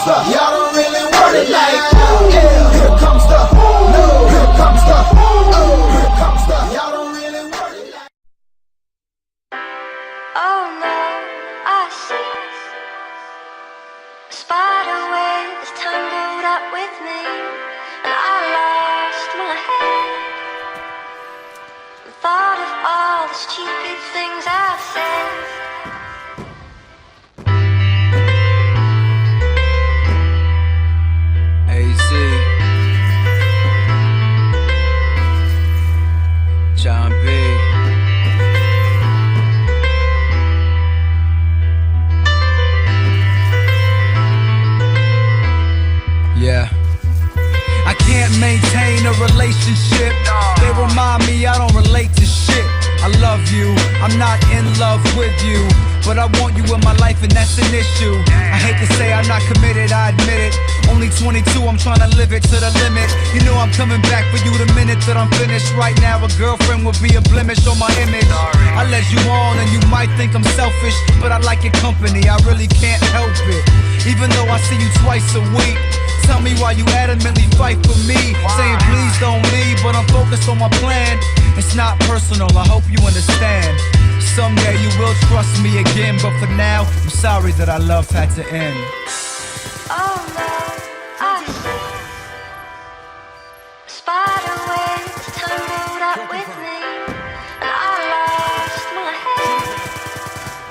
Y'all don't really want it like yeah. Here comes the no. Here comes the oh. Here comes the y'all don't really want it like. Oh no, I see a spider web is tangled up with me, and I lost my head. The thought of all the stupid things I've said. John B. Yeah. I can't maintain a relationship. They remind me I don't relate to shit. I love you, I'm not in love with you, but I want you in my life and that's an issue. I hate to say I'm not committed, I admit it. Only 22, I'm trying to live it to the limit. You know I'm coming back for you the minute that I'm finished. Right now a girlfriend would be a blemish on my image. I let you on and you might think I'm selfish, but I like your company, I really can't help it. Even though I see you twice a week, tell me why you adamantly fight for me. Saying please don't leave, but I'm focused on my plan. It's not personal, I hope you understand. Someday you will trust me again, but for now, I'm sorry that our love had to end. Oh no, I see a spider web is tangled up with me, and I lost my head.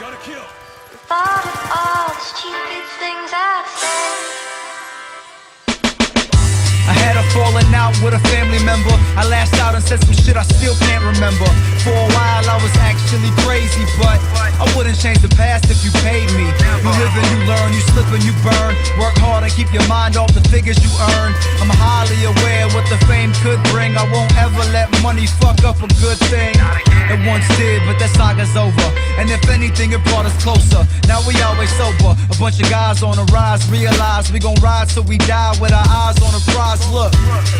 Gotta kill. The thought of all the stupid things I've said. I had a falling out with a family member. I lashed out and said some shit I still can't remember. For a while I was actually crazy, but I wouldn't change the past if you paid me. You live and you learn, you slip and you burn. Work hard and keep your mind off the figures you earn. I'm highly aware what the fame could bring. I won't ever let money fuck up a good thing. It once did, but that saga's over. And if anything, it brought us closer. Now we always sober. A bunch of guys on the rise, realize we gon' ride till we die with our eyes on the prize. Look,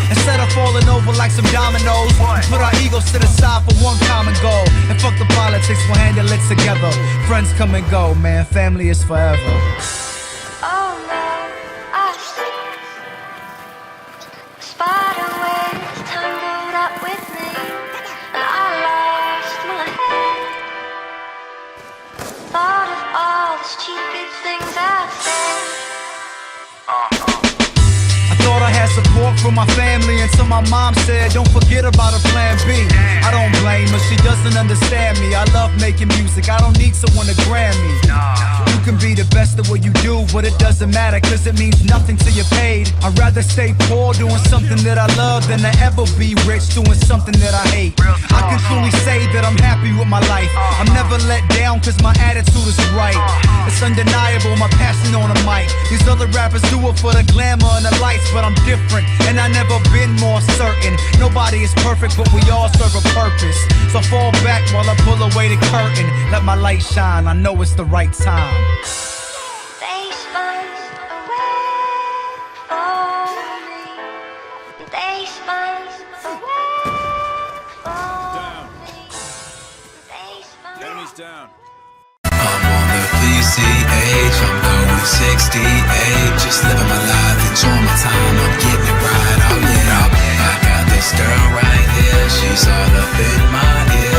instead of falling over like some dominoes, put our egos to the side for one common goal. And fuck the politics, we'll handle it together. Friends come and go, man, family is forever. Oh no, I see a spider web is tangled up with me, and I lost my head. Thought of all the stupid things I've said. Thought I had support from my family until my mom said, don't forget about a plan B. I don't blame her, she doesn't understand me. I love making music, I don't need someone to grant me. You can be the best at what you do, but it doesn't matter, cause it means nothing till you're paid. I'd rather stay poor doing something that I love than to ever be rich doing something that I hate. I can truly say that I'm happy with my life. I'm never let down cause my attitude is right. It's undeniable, my passion on the mic. These other rappers do it for the glamour and the lights, but I'm different, and I never been more certain. Nobody is perfect, but we all serve a purpose. So fall back while I pull away the curtain. Let my light shine, I know it's the right time. They spun away for me. They spun away for me. They spun. Enemies down. I'm on the PCH, I'm going 68. Just living my life, enjoying my time, I'm getting it right, oh yeah. I got this girl right here, she's all up in my ear.